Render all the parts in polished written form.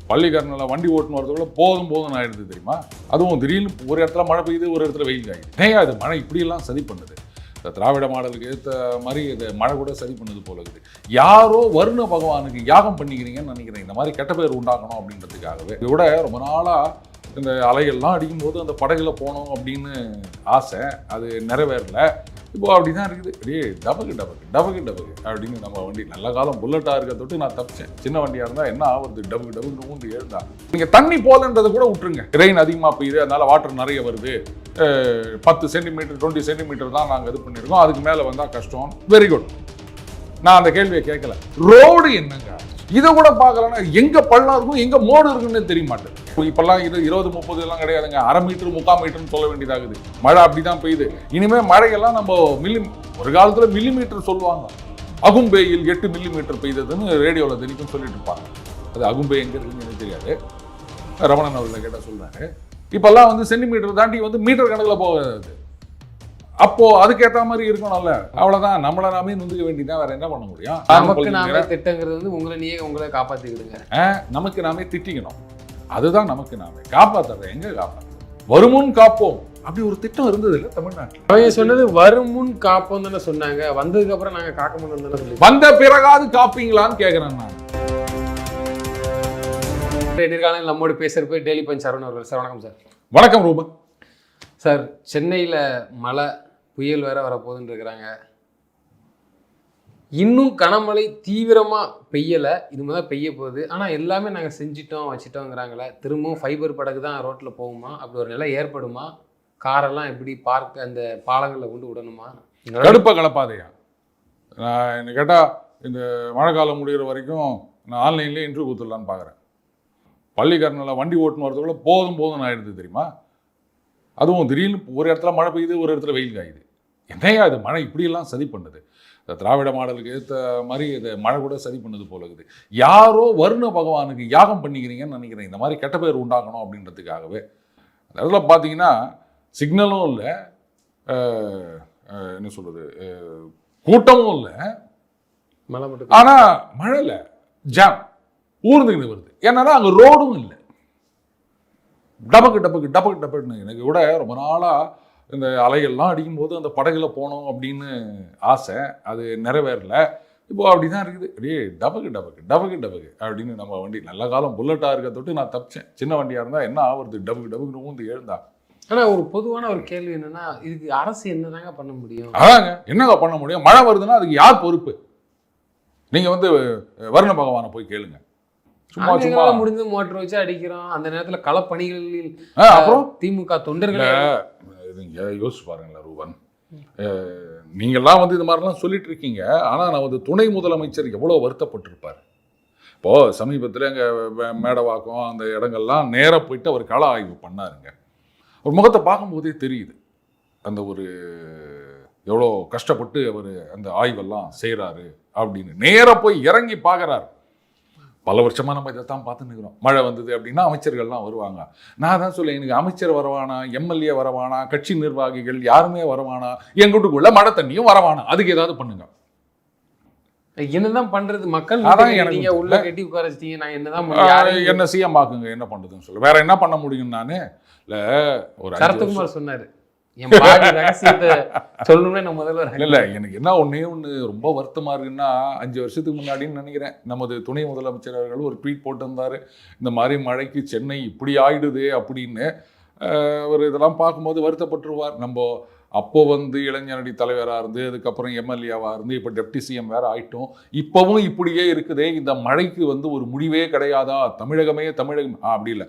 பள்ளிக்கரணையில் வண்டி ஓட்டுன்னு வரதுக்குள்ள போதும் ஆயிடுது தெரியுமா. அதுவும் திடீர்னு ஒரு இடத்துல மழை பெய்யுது, ஒரு இடத்துல வெயில் காயுது. ஏன் அது மழை இப்படியெல்லாம் சதி பண்ணுது? இந்த திராவிட மாடலுக்கு ஏற்ற மாதிரி இது மழை கூட சதி பண்ணுது போல இருக்குது. யாரோ வருண பகவானுக்கு யாகம் பண்ணிக்கிறீங்கன்னு நினைக்கிறேன், இந்த மாதிரி கெட்ட பேர் உண்டாக்கணும் அப்படின்றதுக்காகவே. இதை விட ரொம்ப நாளாக இந்த அலைகள்லாம் அடிக்கும்போது அந்த படகுல போகணும் அப்படின்னு ஆசை, அது நிறைவேறல. இப்போ அப்படி தான் இருக்குது. அப்படியே டபக்கு அப்படின்னு நம்ம வண்டி நல்ல காலம் புல்லட்டாக இருக்க தொட்டு நான் தப்பிச்சேன். சின்ன வண்டியாக இருந்தால் என்ன ஆகுறது, டபுக்கு ஊந்து எழுந்தா. நீங்கள் தண்ணி போகலன்றதை கூட விட்டுருங்க. ரெயின் அதிகமாக பெய்யுது, அதனால வாட்டர் நிறைய வருது, 10 சென்டிமீட்டர் 20 சென்டிமீட்டர் தான் நாங்கள் இது பண்ணியிருக்கோம், அதுக்கு மேலே வந்தால் கஷ்டம். வெரி குட், நான் அந்த கேள்வியை கேட்கல. ரோடு என்னங்க, இதை கூட பார்க்கலன்னா எங்க பள்ளம் இருக்கும் எங்க மோடு இருக்குன்னு தெரிய மாட்டேன். இப்பெல்லாம் இது 20-30 எல்லாம் கிடையாதுங்க, அரை மீட்டர் 3/4 மீட்டர்னு சொல்ல வேண்டியதாகுது. மழை அப்படிதான் பெய்யுது. இனிமே மழையெல்லாம் நம்ம ஒரு காலத்துல மில்லிமீட்டர் சொல்லுவாங்க. அகும்பேயில் 8 மில்லிமீட்டர் பெய்ததுன்னு ரேடியோவில் தினிக்கும் சொல்லிட்டு இருப்பாங்க. அது அகும்பே எங்க இருக்குன்னு எனக்கு தெரியாது, ரமணன் அவர்களை கேட்டால் சொல்றாரு. இப்பெல்லாம் வந்து சென்டிமீட்டர் தாண்டி வந்து மீட்டர் கணக்கில் போகாது. அப்போ அதுக்கேற்ற மாதிரி இருக்கணும்ல. அவ்வளவுதான், நம்மளை நாமே நுந்துக்க வேண்டியதான், வேற என்ன பண்ண முடியும்? நமக்கு நாமே திட்டங்கிறது வந்து உங்களை காப்பாத்திக்கிடுங்க. நமக்கு நாமே திட்டிக்கணும், அதுதான் நமக்கு நாமே காப்பாத்துறது. எங்க காப்பாத்து, வருமுன் காப்போம் அப்படி ஒரு திட்டம் இருந்தது இல்லை தமிழ்நாட்டில். அவங்க சொன்னது வருமுன் காப்போம் தானே சொன்னாங்க, வந்ததுக்கு அப்புறம் நாங்க காக்க முடியும் தானே சொல்லி. வந்த பிறகாது காப்பீங்களான்னு கேட்கிறேன் நான். நேர்காணல் நம்மோடு பேசுறப்ப டெய்லி பஞ்ச் சரவணன் அவர்கள். சார் வணக்கம். சார் வணக்கம் ரூபன். சார், சென்னையில் மழை புயல் வேற வரப்போகுதுன்னு இருக்கிறாங்க. இன்னும் கனமழை தீவிரமாக பெய்யலை, இனிமேல் தான் பெய்ய போகுது. ஆனால் எல்லாமே நாங்கள் செஞ்சிட்டோம் வச்சிட்டோங்கிறாங்களே. திரும்பவும் ஃபைபர் படகு தான் ரோட்டில் போகுமா? அப்படி ஒரு நிலை ஏற்படுமா? காரெல்லாம் எப்படி பார்க்க அந்த பாலங்களில் கொண்டு விடணுமா? கடுப்ப கலப்பாதையா? நான் என்ன கேட்டால் இந்த மழை காலம் முடிகிற வரைக்கும் நான் ஆன்லைன்லேயே இன்டர்வியூ கொடுத்துடலான்னு பார்க்குறேன். பள்ளிக்கரணையில் வண்டி ஓட்டுன்னு வரதுக்குள்ள போதும் ஆயிடுது தெரியுமா. அதுவும் திடீர்னு ஒரு இடத்துல மழை பெய்யுது, ஒரு இடத்துல வெயில் காயுது. என்னையா இது மழை இப்படியெல்லாம் சதி பண்ணுது? திராவிட மாடலுக்கு ஏற்ற மாதிரி இது மழை கூட சதி பண்ணுது போல இருக்குது. யாரோ வருண பகவானுக்கு யாகம் பண்ணிக்கிறீங்கன்னு நினைக்கிறேன், இந்த மாதிரி கெட்ட பேர் உண்டாக்கணும் அப்படின்றதுக்காகவே. அதில் பார்த்தீங்கன்னா சிக்னலும் இல்லை, என்ன சொல்கிறது, கூட்டமும் இல்லை, மழை மட்டும். ஆனால் மழை இல்லை, ஜாம் ஊர்ந்துக்கிட்டு வருது. என்னன்னா அங்கே ரோடும் இல்லை. டபக்குன்னு எனக்கு கூட ரொம்ப நாளாக இந்த அலைகள்லாம் அடிக்கும்போது அந்த படகுல போகணும் அப்படின்னு ஆசை, அது நிறைவேறல. இப்போ அப்படி தான் இருக்குது. அப்படியே டபக்கு அப்படின்னு நம்ம வண்டி நல்ல காலம் புல்லட்டாக இருக்க தொட்டு நான் தப்பிச்சேன். சின்ன வண்டியாக இருந்தால் என்ன ஆகுறது, டபுக்கு ஊந்து எழுந்தா. ஆனால் ஒரு பொதுவான ஒரு கேள்வி என்னன்னா, இதுக்கு அரசு என்னதாங்க பண்ண முடியும்? அதாங்க, என்னங்க பண்ண முடியும்? மழை வருதுன்னா அதுக்கு யார் பொறுப்பு? நீங்கள் வந்து வருண பகவானை போய் கேளுங்க. சும்மா முடிஞ்சு மோட்டர் வச்சு அடிக்கிறோம். அந்த நேரத்தில் களப்பணிகளில் அப்புறம் திமுக தொண்டர்களை நீங்க யோசிச்சு பாருங்களேன் ரூபன். நீங்கள்லாம் வந்து இது மாதிரிலாம் சொல்லிட்டு இருக்கீங்க, ஆனால் நான் வந்து துணை முதலமைச்சர் எவ்வளோ வருத்தப்பட்டிருப்பார். இப்போது சமீபத்தில் எங்கள் மேடவாக்கம் அந்த இடங்கள்லாம் நேராக போயிட்டு அவர் கள ஆய்வு பண்ணாருங்க. ஒரு முகத்தை பார்க்கும்போதே தெரியுது அந்த ஒரு எவ்வளோ கஷ்டப்பட்டு அவர் அந்த ஆய்வெல்லாம் செய்கிறாரு அப்படின்னு. நேராக போய் இறங்கி பார்க்குறாரு. பல வருஷமாக நம்ம இதை தான் பார்த்துன்னு இருக்கிறோம். மழை வந்தது அப்படின்னா அமைச்சர்கள்லாம் வருவாங்க. நான் தான் சொல்ல, எனக்கு அமைச்சர் வரவானா, எம்எல்ஏ வரவானா, கட்சி நிர்வாகிகள் யாருமே வரவானா, என் வீட்டுக்குள்ள மழை தண்ணியும் வரவானா, அதுக்கு ஏதாவது பண்ணுங்க. என்னதான் பண்றது? மக்கள் நீங்க உள்ள கட்டி உட்கார வச்சிட்டீங்க, நான் என்னதான் என்ன சிஎம் ஆக்குங்க, என்ன பண்றதுன்னு சொல்ல, வேற என்ன பண்ண முடியும்? நானு இல்ல ஒரு சரத்குமார் சொன்னாரு, என் பாடி ரகசியத்தை சொல்லணும்னே நம்ம முதல்வர். இல்லை, எனக்கு என்ன ஒன்று ரொம்ப வருத்தமாக இருக்குன்னா, 5 வருஷத்துக்கு முன்னாடின்னு நினைக்கிறேன், நமது துணை முதலமைச்சர் அவர்கள் ஒரு ட்வீட் போட்டிருந்தார், இந்த மாதிரி மழைக்கு சென்னை இப்படி ஆயிடுது அப்படின்னு. ஒரு இதெல்லாம் பார்க்கும்போது வருத்தப்பட்டுருவார். நம்ம அப்போ வந்து இளைஞரணி தலைவராக இருந்து, அதுக்கப்புறம் எம்எல்ஏவாக இருந்து, இப்போ டெப்டி சிஎம் வேறு ஆகிட்டோம். இப்போவும் இப்படியே இருக்குதே, இந்த மழைக்கு வந்து ஒரு முடிவே கிடையாதா? தமிழகம் அப்படி இல்லை,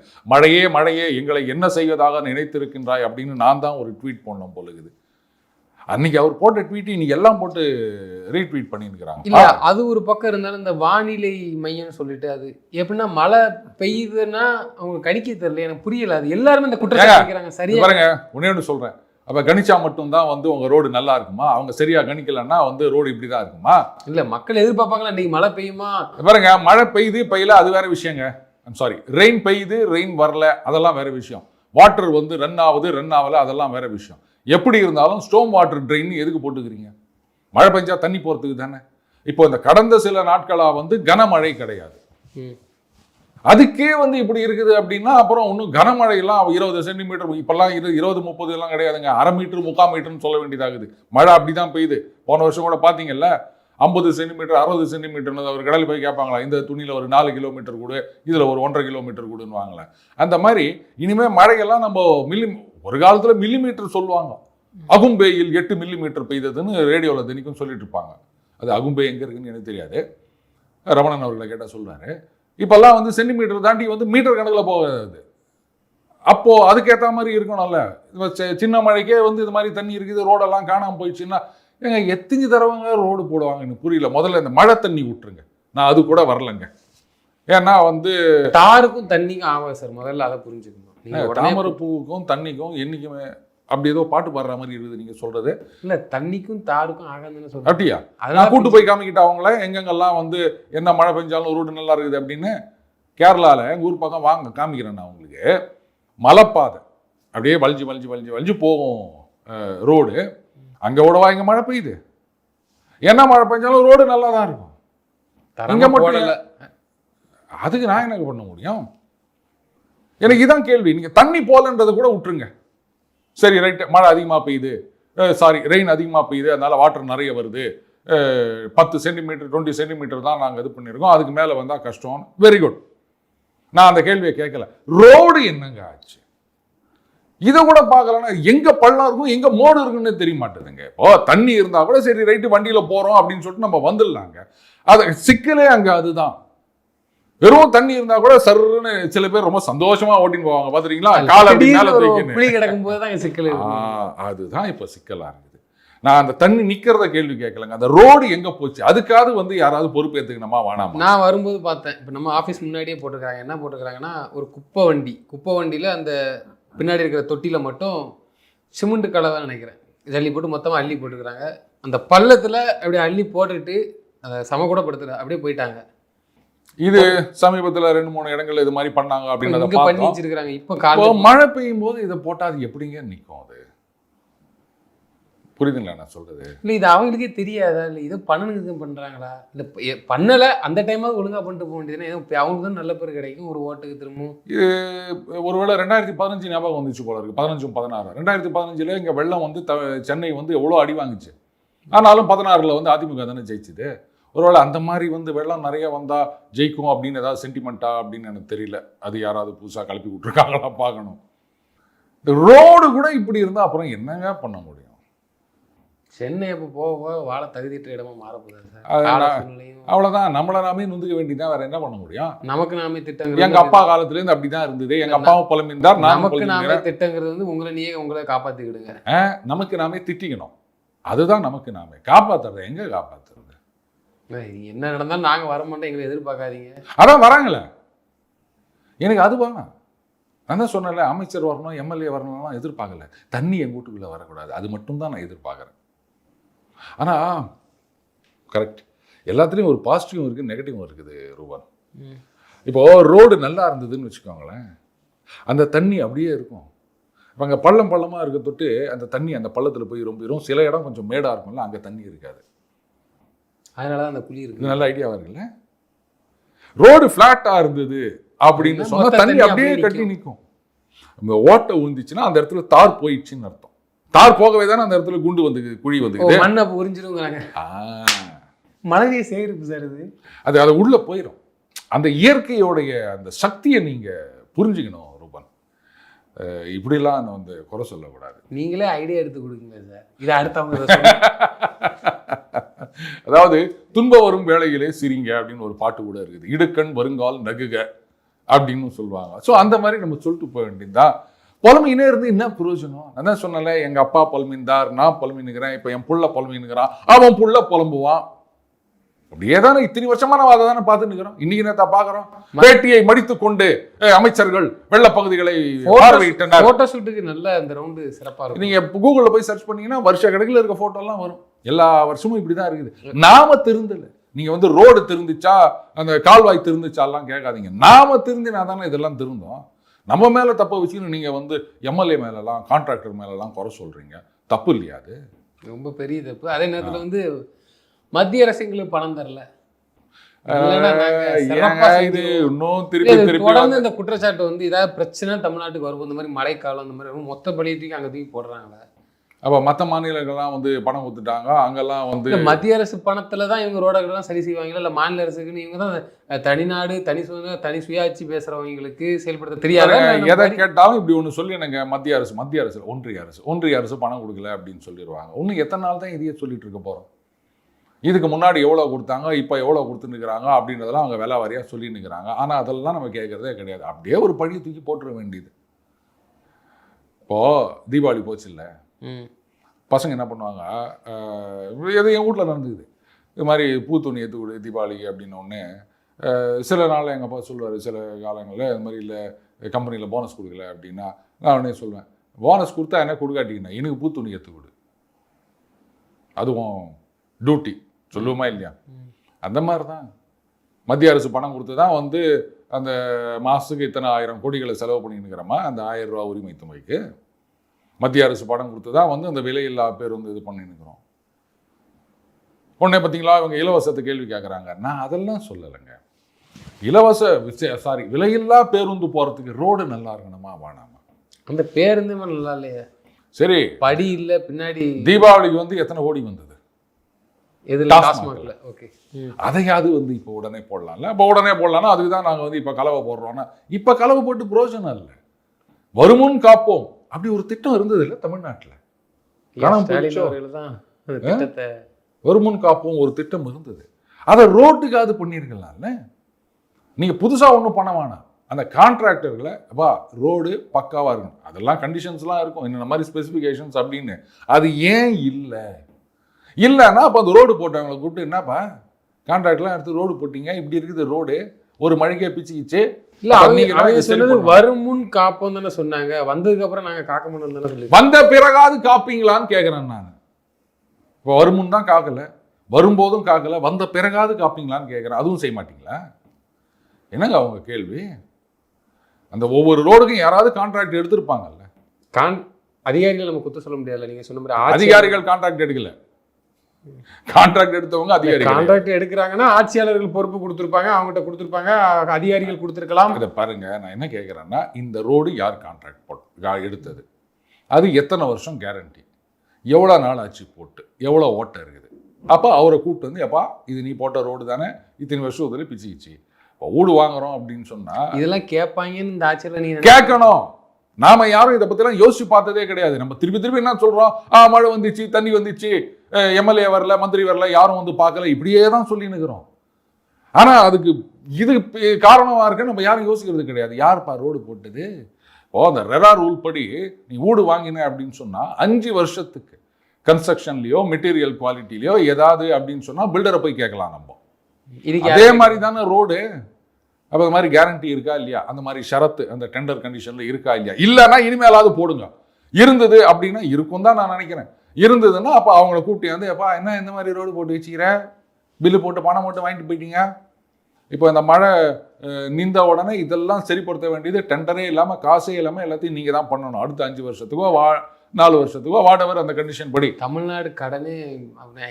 மழையே எங்களை என்ன செய்வதாக நினைத்திருக்கின்றாய் அப்படின்னு நான் தான் ஒரு ட்வீட் போடணும் போலுக்குது. அன்னைக்கு அவர் போட்ட ட்வீட் இன்னைக்கு எல்லாம் போட்டு ரீட்வீட் பண்ணியிருக்கிறாங்க. இல்லை, அது ஒரு பக்கம் இருந்தாலும் இந்த வானிலை மையம்னு சொல்லிட்டு அது எப்படின்னா மழை பெய்யுதுன்னா அவங்க கணிக்க தெரியல, எனக்கு புரியல. அது எல்லாருமே இந்த குற்றச்சாட்டு வைக்கிறாங்க. சரியா பாருங்க, ஒன்று சொல்கிறேன், அப்போ கணிச்சா மட்டும்தான் வந்து உங்கள் ரோடு நல்லா இருக்குமா? அவங்க சரியாக கணிக்கலன்னா வந்து ரோடு இப்படி தான் இருக்குமா? இல்லை, மக்கள் எதிர்பார்ப்பாங்களா இன்றைக்கி மழை பெய்யுமா? பாருங்க, மழை பெய்யல அது வேற விஷயங்க. ரெயின் பெய்யுது, ரெயின் வரல, அதெல்லாம் வேற விஷயம். வாட்டர் வந்து ரன் ஆகல, அதெல்லாம் வேற விஷயம். எப்படி இருந்தாலும் ஸ்டோம் வாட்டர் ட்ரெயின் எதுக்கு போட்டுக்கிறீங்க? மழை பெஞ்சா தண்ணி போகிறதுக்கு தானே. இப்போ இந்த கடந்த சில நாட்களாக வந்து கனமழை கிடையாது. அதுக்கே வந்து இப்படி இருக்குது அப்படின்னா அப்புறம் இன்னும் கனமழையெல்லாம் 20 சென்டிமீட்டர் இப்பெல்லாம் 20-30 எல்லாம் கிடையாதுங்க. 1/2 மீட்டர் 3/4 மீட்டர்னு சொல்ல வேண்டியதாகுது. மழை அப்படிதான் பெய்யுது. போன வருஷம் கூட பார்த்தீங்கல்ல 50 சென்டிமீட்டர் 60 சென்டிமீட்டர்னு அவர் கடலில் போய் கேட்பாங்களா, இந்த துணியில் ஒரு 4 கிலோமீட்டர் கூட, இதில் ஒரு 1.5 கிலோமீட்டர் கூடன்னு வாங்கல. அந்த மாதிரி இனிமேல் மழையெல்லாம் நம்ம ஒரு காலத்தில் மில்லிமீட்டர் சொல்லுவாங்க. அகும்பேயில் 8 மில்லிமீட்டர் பெய்ததுன்னு ரேடியோவில் தினிக்கும் சொல்லிட்டு இருப்பாங்க. அது அகும்பே எங்கே இருக்குன்னு எனக்கு தெரியாது. ரமணன் அவர்களை கேட்டால் சொல்கிறாரு. இப்போல்லாம் வந்து சென்டிமீட்டர் தாண்டி வந்து மீட்டர் கணக்கில் போகாது. அப்போது அதுக்கேற்ற மாதிரி இருக்கணும்ல. சின்ன மழைக்கே வந்து இது மாதிரி தண்ணி இருக்குது, ரோடெல்லாம் காணாமல் போயிடுச்சுன்னா ஏங்க எத்தனை தடவைங்க ரோடு போடுவாங்க எனக்கு புரியல. முதல்ல இந்த மழை தண்ணி விட்டுருங்க. நான் அது கூட வரலைங்க. ஏன்னா வந்து தாருக்கும் தண்ணிக்கும் ஆகும் சார். முதல்ல அதை புரிஞ்சுக்கணும். தாமரை பூவுக்கும் தண்ணிக்கும் என்றைக்குமே அப்படி ஏதோ பாட்டு பாடுற மாதிரி இருக்குது நீங்கள் சொல்கிறது. இல்லை, தண்ணிக்கும் தாருக்கும் ஆகாதுன்னு சொல்கிறேன். அப்படியா? அதெல்லாம் கூட்டு போய் காமிக்கிட்ட அவங்கள எங்கெங்கெல்லாம் வந்து என்ன மழை பெஞ்சாலும் ரோடு நல்லா இருக்குது அப்படின்னு. கேரளாவில் எங்கள் ஊர் பக்கம் வாங்க காமிக்கிறேன் நான் உங்களுக்கு. மலைப்பாதை அப்படியே வலிஞ்சு வலிஞ்சு வலிஞ்சு வலிஞ்சு போகும் ரோடு. அங்கே விடவா இங்கே மழை பெய்யுது? என்ன மழை பெஞ்சாலும் ரோடு நல்லா தான் இருக்கும். இங்கே மட்டும் இல்லை. அதுக்கு நான் என்ன பண்ண முடியும்? எனக்கு இதான் கேள்வி. நீங்கள் தண்ணி போலன்றதை கூட விட்டுருங்க. சரி ரைட்டு, மழை அதிகமாக பெய்யுது, ரெயின் அதிகமாக பெய்யுது, அதனால் வாட்டர் நிறைய வருது, 10 சென்டிமீட்டர் 20 சென்டிமீட்டர் தான் நாங்கள் இது பண்ணியிருக்கோம், அதுக்கு மேலே வந்தால் கஷ்டம். Very good. நான் அந்த கேள்வியை கேட்கல. ரோடு என்னங்க ஆச்சு? இதை கூட பார்க்கலன்னா எங்கே பள்ளம் இருக்கும் எங்கே மோடு இருக்குன்னு தெரிய மாட்டேதுங்க. இப்போ தண்ணி இருந்தால் கூட சரி ரைட்டு வண்டியில் போகிறோம் அப்படின்னு சொல்லிட்டு நம்ம வந்துடலாங்க. அது சிக்கலே அங்கே அதுதான். வெறும் தண்ணி இருந்தா கூட சர்ன்னு சில பேர் ரொம்ப சந்தோஷமா ஓட்டின்னு போவாங்க. பாத்துறீங்களா? காலை மேல தூக்கி கிடக்கும் போதுதான் சிக்கல். அதுதான் இப்ப சிக்கலா இருக்குது. நான் அந்த தண்ணி நிக்கிறத கேள்வி கேட்கலங்க. அந்த ரோடு எங்க போச்சு? அதுக்காவது வந்து யாராவது பொறுப்பு ஏத்துக்கணுமா வேணாமா? நான் வரும்போது பார்த்தேன். இப்ப நம்ம ஆபீஸ் முன்னாடியே போட்டுருக்காங்க. என்ன போட்டுருக்காங்கன்னா, ஒரு குப்பை வண்டியில அந்த பின்னாடி இருக்கிற தொட்டியில மட்டும் சிமெண்ட் கலவை நினைக்கிறேன் ஜல்லி போட்டு மொத்தமா அள்ளி போட்டுக்கிறாங்க. அந்த பள்ளத்துல அப்படியே அள்ளி போட்டுட்டு அதை சம கூட படுத்துற அப்படியே போயிட்டாங்க. இது சமீபத்தில் 2-3 இடங்கள்ல இது மாதிரி பண்ணாங்க அப்படின்னு பண்ணி வச்சிருக்காங்க. இப்போ மழை பெய்யும் போது இதை போட்டா அது எப்படிங்க நிற்கும்? அது புரியுதுங்களா நான் சொல்றது? இல்லை, இது அவங்களுக்கே தெரியாதா? இல்லை இதை பண்ணணுக்கு பண்றாங்களா? இல்லை பண்ணலை அந்த டைமாவது ஒழுங்கா பண்ணிட்டு போக வேண்டியதுன்னா அவங்களுக்கு தான் நல்ல பேர் கிடைக்கும் ஒரு ஓட்டுக்கு திரும்பவும். இது ஒருவேளை 2015 ஞாபகம் வந்துச்சு போல இருக்கு. 15-16 2015 இங்கே வெள்ளம் வந்து சென்னை வந்து எவ்வளோ அடி வாங்குச்சு. ஆனாலும் 16 வந்து அதிமுக தானே ஜெயிச்சுது. ஒருவேளை அந்த மாதிரி வந்து வெள்ளம் நிறைய வந்தால் ஜெயிக்கும் அப்படின்னு ஏதாவது சென்டிமெண்ட்டா அப்படின்னு எனக்கு தெரியல. அது யாராவது புதுசாக கலப்பி விட்டுருக்காங்களா பார்க்கணும். இந்த ரோடு கூட இப்படி இருந்தால் அப்புறம் என்னங்க பண்ண முடியும்? சென்னை இப்போ போக வாழ தகுதியற்ற இடமா மாறப்போகுது சார். அவ்வளோதான். நம்மளை நாமே நுந்துக்க வேண்டியதான். வேற என்ன பண்ண முடியும்? நமக்கு நாமே திட்டங்கள் எங்க அப்பா காலத்துலேருந்து அப்படிதான் இருந்தது. எங்க அப்பாவும் புலம்பிந்தார். நமக்கு நாமே திட்டங்கிறது வந்து உங்களை காப்பாற்றிக்கிடுங்க. நமக்கு நாமே திட்டிக்கணும். அதுதான் நமக்கு நாமே காப்பாற்றுறது. எங்க காப்பாற்றுறது? என்ன நடந்தாலும் நாங்கள் வர மாட்டோம், எங்களை எதிர்பார்க்காதீங்க. அதான் வராங்களே. எனக்கு அது வேணாம். நான் தான் சொன்னல, அமைச்சர் வரணும் எம்எல்ஏ வரணும்லாம் எதிர்பார்க்கல. தண்ணி என் வீட்டுக்குள்ளே வரக்கூடாது, அது மட்டும்தான் நான் எதிர்பார்க்குறேன். ஆனால் கரெக்ட், எல்லாத்துலேயும் ஒரு பாசிட்டிவும் இருக்குது நெகட்டிவும் இருக்குது ரூபான். இப்போது ரோடு நல்லா இருந்ததுன்னு வச்சுக்கோங்களேன், அந்த தண்ணி அப்படியே இருக்கும். இப்போ அங்கே பள்ளமாக இருக்க தொட்டு அந்த தண்ணி அந்த பள்ளத்தில் போய் ரொம்பிடும். சில இடம் கொஞ்சம் மேடாக இருக்கும்ல, அங்கே தண்ணி இருக்காது. அதனால தான் அந்த குழி இருக்கு. நல்ல ஐடியாவா இருக்குல்ல? ரோடு ஃப்ளாட்டாக இருந்தது அப்படின்னு சொன்னா தண்ணி அப்படியே கட்டி நிற்கும். நம்ம ஓட்டை விழுந்துச்சுன்னா அந்த இடத்துல தார் போயிடுச்சுன்னு அர்த்தம். தார் போகவே தானே அந்த இடத்துல குண்டு வந்து குழி வந்து மண்ணை உறிஞ்சிருங்கிறாங்க. மழையை சேகரிப்பு சார் அது அது உள்ள போயிடும். அந்த இயற்கையோடைய அந்த சக்தியை நீங்க புரிஞ்சுக்கணும் ரூபன். இப்படிலாம் நான் வந்து குறை சொல்லக்கூடாது. நீங்களே ஐடியா எடுத்து கொடுங்க சார். இதை அடுத்தவங்க அதாவது துன்ப வரும் வேளையிலே சிரிங்க அப்படின்னு ஒரு பாட்டு கூட இருக்குது. இடுக்கண் வருங்கால் நகுக அப்படின்னு சொல்லுவாங்க. ஸோ அந்த மாதிரி நம்ம சொல்லிட்டு போக வேண்டியதுதான். புலமையினே இருந்து என்ன பிரயோஜனம்? நான் தான் சொன்னல, எங்க அப்பா புலம்பிந்தார், நான் புலம்பினுக்கிறேன், இப்போ என் புள்ள புலம்பினுக்கிறான், அவன் புள்ள புலம்புவான். அப்படியே தானே இத்தனை வருஷமா நம்ம அதை தானே பார்த்துட்டு இருக்கிறோம். இன்னைக்கு நேரத்தை பார்க்குறோம். வேட்டியை மடித்து கொண்டு அமைச்சர்கள் வெள்ள பகுதிகளை பார்வையிட்டனர். போட்டோ ஷூட்டுக்கு நல்ல இந்த ரவுண்டு சிறப்பாக இருக்கும். நீங்க கூகுளில் போய் சர்ச் பண்ணீங்கன்னா வருஷ கணக்கில் இருக்க போட்டோலாம் வரும். எல்லா வருஷமும் இப்படிதான் இருக்குது. நாம திருந்தல. நீங்க வந்து ரோடு திருந்துச்சா அந்த கால்வாய் திருந்துச்சாலாம் கேட்காதீங்க. நாம திருந்தினா தானே இதெல்லாம் திருந்தோம். நம்ம மேல தப்ப வச்சுன்னு நீங்க வந்து எம்எல்ஏ மேலெல்லாம் கான்ட்ராக்டர் மேலெல்லாம் குறை சொல்றீங்க. தப்பு இல்லையா? அது ரொம்ப பெரிய தப்பு. அதே நேரத்தில் வந்து மத்திய அரசு எங்களுக்கு பணம் தரல. இல்லைன்னா நாங்க சிறப்பா ஏங்க இது செஞ்சிருவோம். இன்னும் இல்ல, திருப்பி இது திருப்பி தொடர்ந்து இந்த குற்றச்சாட்டு வந்து ஏதாவது பிரச்சனை தமிழ்நாட்டுக்கு வரும், இந்த மாதிரி மழைக்காலம் இந்த மாதிரி வரும், மொத்த பழியத்துக்கு அங்க தூக்கி போடுறாங்களே. அப்போ மற்ற மாநிலங்கள்லாம் வந்து பணம் கொடுத்துட்டாங்க, அங்கெல்லாம் வந்து இல்ல, மத்திய அரசு பணத்துல தான் இவங்க ரோடுகள்லாம் சரி செய்வாங்களா, இல்ல மாநில அரசுக்குன்னு இவங்க தான் தனிநாடு தனி சுதந்திரம் தனி சுயாட்சி பேசுறவங்களுக்கு செயல்படுத்த தெரியாத எதை கேட்டாலும் இப்படி ஒன்று சொல்லி எனக்கு மத்திய அரசு ஒன்றிய அரசு பணம் கொடுக்கல அப்படின்னு சொல்லிடுவாங்க. இன்னும் எத்தனை நாள் தான் இதையே சொல்லிட்டு இருக்க போகிறோம்? இதுக்கு முன்னாடி எவ்வளோ கொடுத்தாங்க, இப்போ எவ்வளோ கொடுத்துன்னுக்குறாங்க அப்படின்றதெல்லாம் அவங்க விலை வாரியாக சொல்லின்னுக்குறாங்க. ஆனால் அதெல்லாம் நம்ம கேட்குறதே கிடையாது. அப்படியே ஒரு பழியை தூக்கி போட்டுற வேண்டியது. இப்போது தீபாவளி போச்சு இல்லை, பசங்க என்ன பண்ணுவாங்க, எது என் வீட்டில் நடந்துக்குது, இது மாதிரி பூ துணி எடுத்து கொடு தீபாவளிக்கு அப்படின்னோடனே சில நாள் எங்கள் அப்பா சொல்லுவார், சில காலங்களில் இது மாதிரி இல்லை கம்பெனியில் போனஸ் கொடுக்கல அப்படின்னா நான் உடனே சொல்லுவேன், போனஸ் கொடுத்தா என்ன கொடுக்காட்டிங்கன்னா எனக்கு பூ துணி எடுத்து கொடு, அதுவும் டியூட்டி சொல்லுவோமா இல்லையா? அந்த மாதிரி தான் மத்திய அரசு பணம் கொடுத்து தான் வந்து அந்த மாதத்துக்கு இத்தனை 1000 கோடிகளை செலவு பண்ணின்னுக்கிறோமா அந்த 1000 ரூபா உரிமை தொகைக்கு. மத்திய அரசு பணம் கொடுத்து தான் வந்து அந்த விலையில்லா பேர் வந்து இது பண்ணின்னுக்கிறோம். உடனே பார்த்தீங்களா இவங்க இலவசத்தை கேள்வி கேட்குறாங்க. நான் அதெல்லாம் சொல்லலைங்க. விலையில்லா பேருந்து போகிறதுக்கு ரோடு நல்லா இருக்கணுமா வேணாமா? அந்த பேருந்து நல்லா இல்லையா? சரி, படி இல்லை பின்னாடி. தீபாவளிக்கு வந்து எத்தனை கோடி வந்தது? ஓகே, அதையாவது வந்து இப்போ உடனே போடலாம்ல. இப்போ உடனே போடலாம்னா அதுக்கு தான் நாங்கள் வந்து இப்போ கலவை போடுறோம்னா இப்போ கலவை போட்டு பிரயோஜனம் இல்லை. வருமுன் காப்போம் அப்படி ஒரு திட்டம் இருந்தது இல்லை தமிழ்நாட்டில். வருமுன் காப்போம் ஒரு திட்டம் இருந்தது. அதை ரோட்டுக்காவது பண்ணியிருக்கலாம்ல. நீங்கள் புதுசாக ஒன்றும் பண்ண வேணாம். அந்த கான்ட்ராக்டர்களை வா ரோடு பக்காவாக இருக்கணும், அதெல்லாம் கண்டிஷன்ஸ்லாம் இருக்கும், இந்த மாதிரி ஸ்பெசிஃபிகேஷன்ஸ் அப்படின்னு. அது ஏன் இல்லைன்னா அப்போ அந்த ரோடு போட்டவங்களை கூப்பிட்டு என்னப்பா கான்ட்ராக்ட்லாம் எடுத்து ரோடு போட்டிங்க, இப்படி இருக்குது ரோடு, ஒரு மழைக்கே பிச்சுக்கிச்சு. இல்ல அவங்க சொன்னது வருமுன் காப்போம் தானே சொன்னாங்க, வந்ததுக்கு அப்புறம் நாங்க காக்க மாட்டோம் தானே சொல்லி. வந்த பிறகாவது காப்பீங்களான்னு கேட்குறேன் நான். இப்போ வருமுன் தான் காக்கல, வரும்போதும் காக்கல, வந்த பிறகாவது காப்பீங்களான்னு கேட்குறேன். அதுவும் செய்ய மாட்டீங்களா? என்னங்க அவங்க கேள்வி? அந்த ஒவ்வொரு ரோடுக்கும் யாராவது கான்ட்ராக்ட் எடுத்திருப்பாங்கல்ல. அதிகாரிகள் நம்ம குத்த சொல்ல முடியாதுல்ல. நீங்க சொன்ன மாதிரி அதிகாரிகள் கான்ட்ராக்ட் எடுக்கல, கான்ட்ராக்ட் எடுத்தவங்க அதிகாரிகள். கான்ட்ராக்ட் எடுக்கிறாங்கன்னா ஆட்சியாளர்கள் பொறுப்பு கொடுத்துருப்பாங்க, அவங்ககிட்ட கொடுத்துருப்பாங்க, அதிகாரிகள் கொடுத்துருக்கலாம். இதை பாருங்க, நான் என்ன கேட்குறேன்னா இந்த ரோடு யார் கான்ட்ராக்ட் எடுத்தது, அது எத்தனை வருஷம் கேரண்டி, எவ்வளோ நாள் ஆச்சு போட்டு, எவ்வளோ ஓட்டை இருக்குது. அப்போ அவரை கூப்பிட்டு வந்து எப்பா இது நீ போட்ட ரோடு தானே, இத்தனை வருஷத்துல பிச்சுக்கிச்சு, இப்போ ஊடு வாங்குறோம் அப்படின்னு சொன்னா இதெல்லாம் கேட்பாங்கன்னு இந்த ஆட்சியில் நீ கேட்கணும். நாம யாரும் இதை பத்திலாம் யோசிச்சு பார்த்ததே கிடையாது. நம்ம திருப்பி என்ன சொல்றோம், மழை வந்துச்சு, தண்ணி வந்துச்சு, எம்எல்ஏ வரல, மந்திரி வரல, யாரும் வந்து பார்க்கல, இப்படியே தான் சொல்லி நிற்கிறோம். ஆனா அதுக்கு இது காரணமா இருக்கு நம்ம யாரும் யோசிக்கிறது கிடையாது. யாருப்பா ரோடு போட்டது? அந்த ரெரா ரூல் படி நீ வீடு வாங்கின அப்படின்னு சொன்னா 5 வருஷத்துக்கு கன்ஸ்ட்ரக்ஷன்லயோ மெட்டீரியல் குவாலிட்டிலையோ ஏதாவது அப்படின்னு சொன்னா பில்டரை போய் கேட்கலாம் நம்ம. அதே மாதிரி தானே ரோடு. அப்போ அது மாதிரி கேரண்டி இருக்கா இல்லையா, அந்த மாதிரி ஷரத்து அந்த டெண்டர் கண்டிஷன்ல இருக்கா இல்லையா, இல்லைன்னா இனிமேலாவது போடுங்க. இருந்தது அப்படின்னா இருக்கும் தான் நான் நினைக்கிறேன். இருந்ததுன்னா அப்போ அவங்கள கூப்பிட்டு வந்து எப்பா என்ன இந்த மாதிரி ரோடு போட்டு வச்சுக்கிற, பில்லு போட்டு பணம் மட்டும் வாங்கிட்டு போயிட்டீங்க. இப்போ இந்த மழை நின்ற உடனே இதெல்லாம் சரிப்படுத்த வேண்டியது டெண்டரே இல்லாமல் காசே இல்லாமல் எல்லாத்தையும் நீங்கள் தான் பண்ணணும். அடுத்த 5 வருஷத்துக்கோ 4 வருஷத்துக்கோ வாடவர் அந்த கண்டிஷன் படி. தமிழ்நாடு கடனே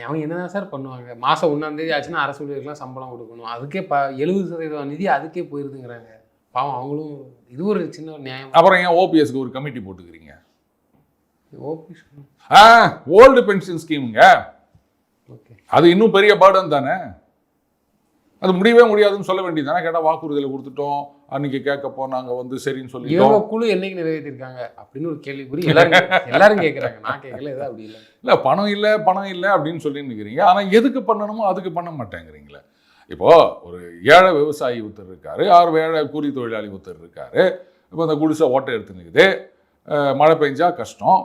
அவங்க என்னதான் சார் பண்ணுவாங்க? மாதம் 1ஆம் தேதி ஆச்சுன்னா அரசு ஊழியர்களுக்கெல்லாம் சம்பளம் கொடுக்கணும், அதுக்கே 70% நிதி அதுக்கே போயிருதுங்கிறாங்க. பாவம் அவங்களும் இது ஒரு சின்ன நியாயம். அப்புறம் ஏன் ஓபிஎஸ்க்கு ஒரு கமிட்டி போட்டுக்கிறீங்க? ஓபிஎஸ் ஓல்டு பென்ஷன் ஸ்கீமுங்க, அது இன்னும் பெரிய பேர்டன் தானே. அது முடியவே முடியாதுன்னு சொல்ல வேண்டியது தானே. கேட்டால் வாக்குறுதியில் கொடுத்துட்டோம், அன்னைக்கு கேட்கப்போ நாங்கள் வந்து சரின்னு சொல்லி இவங்க குழு என்னைக்கு நிறைவேற்றிருக்காங்க அப்படின்னு ஒரு கேள்விக்குறி எல்லாரும் கேட்குறாங்க. நான் கேட்கல, எதாவது அப்படி இல்லை பணம் இல்லை அப்படின்னு சொல்லி நிற்கிறீங்க. ஆனால் எதுக்கு பண்ணணுமோ அதுக்கு பண்ண மாட்டேங்கிறீங்களே. இப்போ ஒரு ஏழை விவசாயி ஒருத்தர் இருக்காரு, 6 ஏழை கூலி தொழிலாளி ஒருத்தர் இருக்காரு. இப்போ அந்த குடிசை ஓட்டை எடுத்து நிற்குது, மழை பெஞ்சா கஷ்டம்.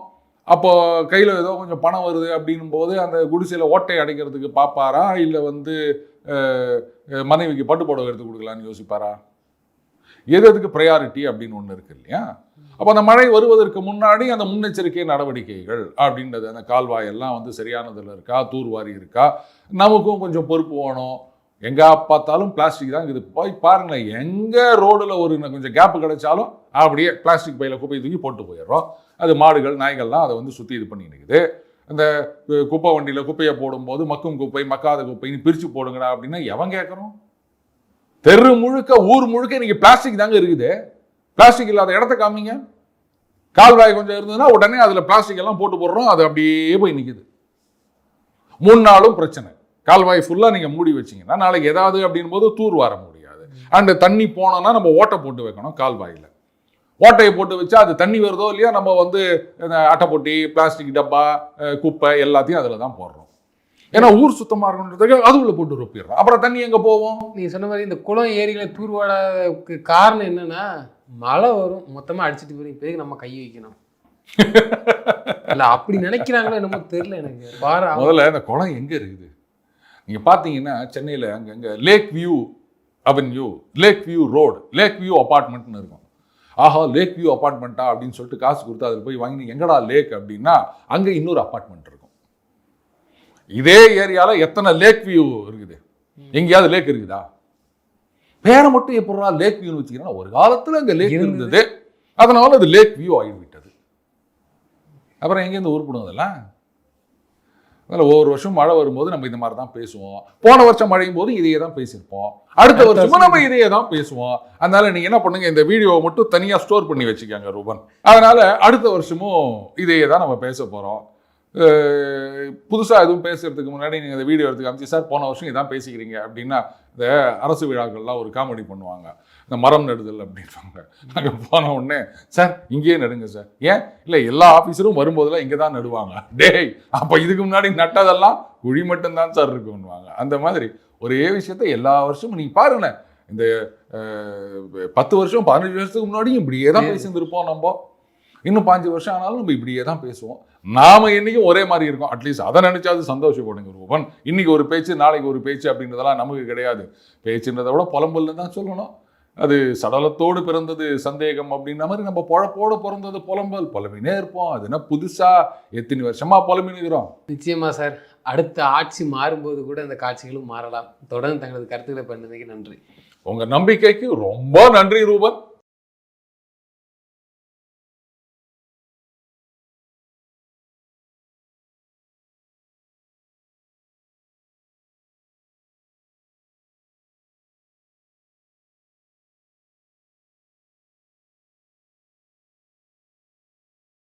அப்போ கையில் ஏதோ கொஞ்சம் பணம் வருது அப்படின்னும் போது அந்த குடிசையில் ஓட்டை அடைக்கிறதுக்கு பார்ப்பாரா, இல்லை வந்து மனைவிக்கு பட்டு புடவை எடுத்து கொடுக்கலான்னு யோசிப்பாரா? எதுக்கு ப்ரையாரிட்டி அப்படின்னு ஒன்று இருக்கு இல்லையா. அப்போ அந்த மழை வருவதற்கு முன்னாடி அந்த முன்னெச்சரிக்கை நடவடிக்கைகள் அப்படின்றது, அந்த கால்வாயெல்லாம் வந்து சரியானதில் இருக்கா, தூர்வாரி இருக்கா, நமக்கும் கொஞ்சம் பொறுப்பு வேணும். எங்கே பார்த்தாலும் பிளாஸ்டிக் தான் இருக்குது. போய் பாருங்களேன், எங்கே ரோடில் ஒரு கொஞ்சம் கேப்பு கிடைச்சாலும் அப்படியே பிளாஸ்டிக் பையில் குப்பை தூக்கி போட்டு போயிடுறோம். அது மாடுகள் நாய்கள்லாம் அதை வந்து சுற்றி இது பண்ணி நிற்குது. இந்த குப்பை வண்டியில் குப்பையை போடும்போது மக்கும் குப்பை மக்காத குப்பைன்னு பிரித்து போடுங்கடா அப்படின்னா எவன் கேட்குறோம்? தெரு முழுக்க ஊர் முழுக்க இன்னைக்கு பிளாஸ்டிக் தாங்க இருக்குது. பிளாஸ்டிக் இல்லாத இடத்த காமிங்க. கால்வாய் கொஞ்சம் இருந்ததுன்னா உடனே அதுல பிளாஸ்டிக் எல்லாம் போட்டு போடுறோம், அது அப்படியே போய் நிக்குது. 3 நாளும் பிரச்சனை. கால்வாய் ஃபுல்லா நீங்க மூடி வச்சீங்கன்னா நாளைக்கு ஏதாவது அப்படின் போது தூர் வர முடியாது. அண்ட் தண்ணி போனோம்னா நம்ம ஓட்டை போட்டு வைக்கணும். கால்வாயில ஓட்டையை போட்டு வச்சா அது தண்ணி வருதோ இல்லையா, நம்ம அட்டை பொட்டி, பிளாஸ்டிக் டப்பா, குப்பை எல்லாத்தையும் அதுல தான் போடுறோம். ஏன்னா ஊர் சுத்தமா இருக்கணுன்றதுக்கு அதுக்குள்ள போட்டு ரொப்பிடுறோம். அப்புறம் தண்ணி எங்க போவோம்? நீங்க சொன்ன மாதிரி இந்த குளம் ஏரிகளை தூர்வாடக்கு காரணம் என்னன்னா, மழை வரும் மொத்தமா அடிச்சுட்டு போய் இப்போதைக்கு நம்ம கை வைக்கணும். இல்ல அப்படி நினைக்கிறாங்களோ என்னமோ தெரியல எனக்கு. முதல்ல இந்த குளம் எங்க இருக்குது? நீங்க பாத்தீங்கன்னா சென்னையில அங்க lake view avenue, lake view road, lake view அபார்ட்மெண்ட்னு இருக்கும். ஆஹா லேக் வியூ அபார்ட்மெண்ட்டா அப்படின்னு சொல்லிட்டு காசு கொடுத்து அதில் போய் வாங்கி எங்கடா லேக் அப்படின்னா அங்க இன்னொரு அபார்ட்மெண்ட் இருக்கும். இதே ஏரியால எத்தனை லேக் வியூ இருக்குது? எங்கேயாவது லேக் இருக்குதா? பேரை மட்டும் எப்படா லேக் வியூன்னு வச்சுக்கிறேன்னா, ஒரு காலத்துல அங்க லேக் இருந்தது, அதனால அது லேக் வியூ ஆகிவிட்டது. அப்புறம் எங்கேருந்து உருப்படும் அதெல்லாம்? அதில் ஒவ்வொரு வருஷம் மழை வரும்போது நம்ம இந்த மாதிரி தான் பேசுவோம். போன வருஷம் மழையும் போது இதையே தான் பேசியிருப்போம். அடுத்த வருஷமும் நம்ம இதையே தான் பேசுவோம். அதனால நீங்க என்ன பண்ணுங்க, இந்த வீடியோவை மட்டும் தனியா ஸ்டோர் பண்ணி வச்சுக்கோங்க ரூபன். அதனால அடுத்த வருஷமும் இதையே தான் நம்ம பேச போறோம். புதுசா எதுவும் பேசுறதுக்கு முன்னாடி நீங்க இந்த வீடியோ எடுத்து காமிச்சு, சார் போன வருஷம் இதான் பேசிக்கிறீங்க அப்படின்னா, இந்த அரசு விழாக்கள்லாம் ஒரு காமெடி பண்ணுவாங்க, இந்த மரம் நடுதல் அப்படின்வாங்க. அங்கே போன உடனே சார் இங்கேயே நடுங்க சார். ஏன் இல்லை, எல்லா ஆஃபீஸரும் வரும்போதெல்லாம் இங்கே தான் நடுவாங்க. டேய் அப்போ இதுக்கு முன்னாடி நட்டதெல்லாம் குழி மட்டும்தான் சார் இருக்குன்னுவாங்க. அந்த மாதிரி ஒரே விஷயத்த எல்லா வருஷமும் நீங்கள் பாருங்களேன், இந்த 10 வருஷம் 15 வருஷத்துக்கு முன்னாடியும் இப்படியே தான் பேசியிருந்திருப்போம். நம்ம இன்னும் 5 வருஷம் ஆனாலும் நம்ம இப்படியே தான் பேசுவோம். நாம என்னைக்கும் ஒரே மாதிரி இருக்கும். அட்லீஸ்ட் அதை நினைச்சாது சந்தோஷப்படுங்க ரூபன். இன்னைக்கு ஒரு பேச்சு நாளைக்கு ஒரு பேச்சு அப்படின்றதெல்லாம் நமக்கு கிடையாது. பேச்சுன்றதை விட புலம்பல்னு தான் சொல்லணும். அது சடலத்தோடு பிறந்தது சந்தேகம் அப்படின்ற மாதிரி நம்ம பொழப்போடு பிறந்தது புலம்பல். புலம்பினே இருப்போம். அது என்ன புதுசா எத்தனை வருஷமா புலம்பினுக்கிறோம். நிச்சயமா சார், அடுத்த ஆட்சி மாறும்போது கூட இந்த காட்சிகளும் மாறலாம். தொடர்ந்து தங்களது கருத்துக்களை பண்ணதுக்கு நன்றி. உங்க நம்பிக்கைக்கு ரொம்ப நன்றி ரூபன்.